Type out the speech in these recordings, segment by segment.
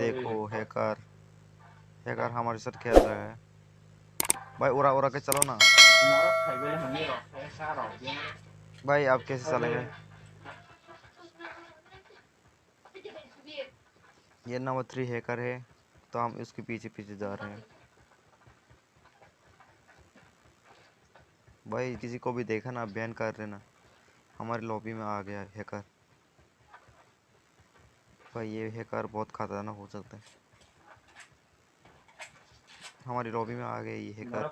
देखो hacker hacker हमारे साथ खेल रहा है भाई। उड़ा उड़ा के चलो ना भाई, आप कैसे चलेंगे? ये नंबर 3 हैकर है तो हम इसके पीछे पीछे जा रहे हैं। भाई किसी को भी देखा ना बैन कर देना। हमारे लॉबी में आ गया हैकर। भाई ये हैकर बहुत खतरनाक हो सकता है। हमारी लॉबी में आ गया ये हैकर।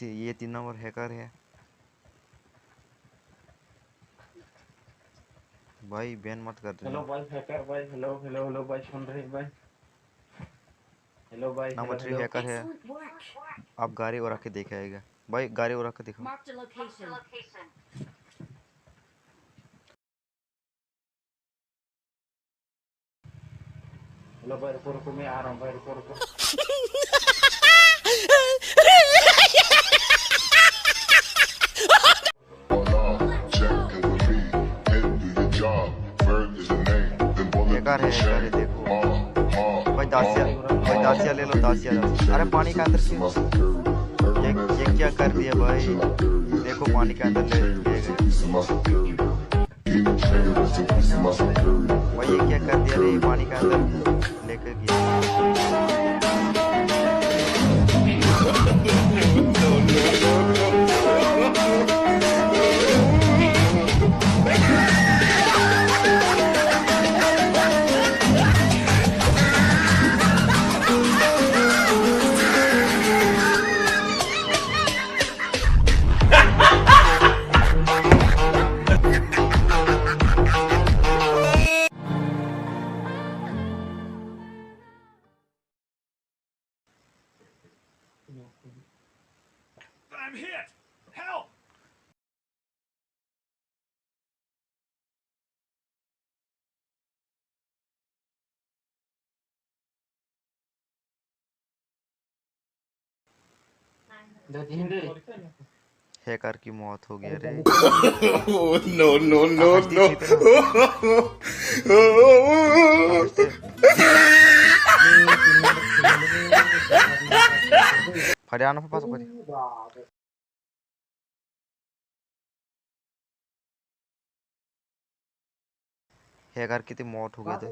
ये 3 नंबर हैकर है भाई, बैन मत कर देना। हेलो भाई हैकर भाई, हेलो हेलो हेलो भाई, सुन रहे भाई? हेलो भाई, नंबर हेलो 3 हेलो। हैकर है। आप गाड़ी उड़ा के दिखाएगा भाई, गाड़ी उड़ा के दिखाओ। हेलो भाई, रुको रुको, मैं आ रहा हूँ भाई, रुको रुको। हैकर है देखो भाई। दासिया ले लो, दासिया। अरे पानी के अंदर क्यों? ये क्या कर दिया भाई? देखो पानी के अंदर ले गए भाई। ये क्या कर दिया रे? पानी के अंदर लेकर गया। I'm hit! Help! हैकर की मौत हो गई रे। No, no, no, no. Hariana pa pasok. Hacker की मौत हो गई थी।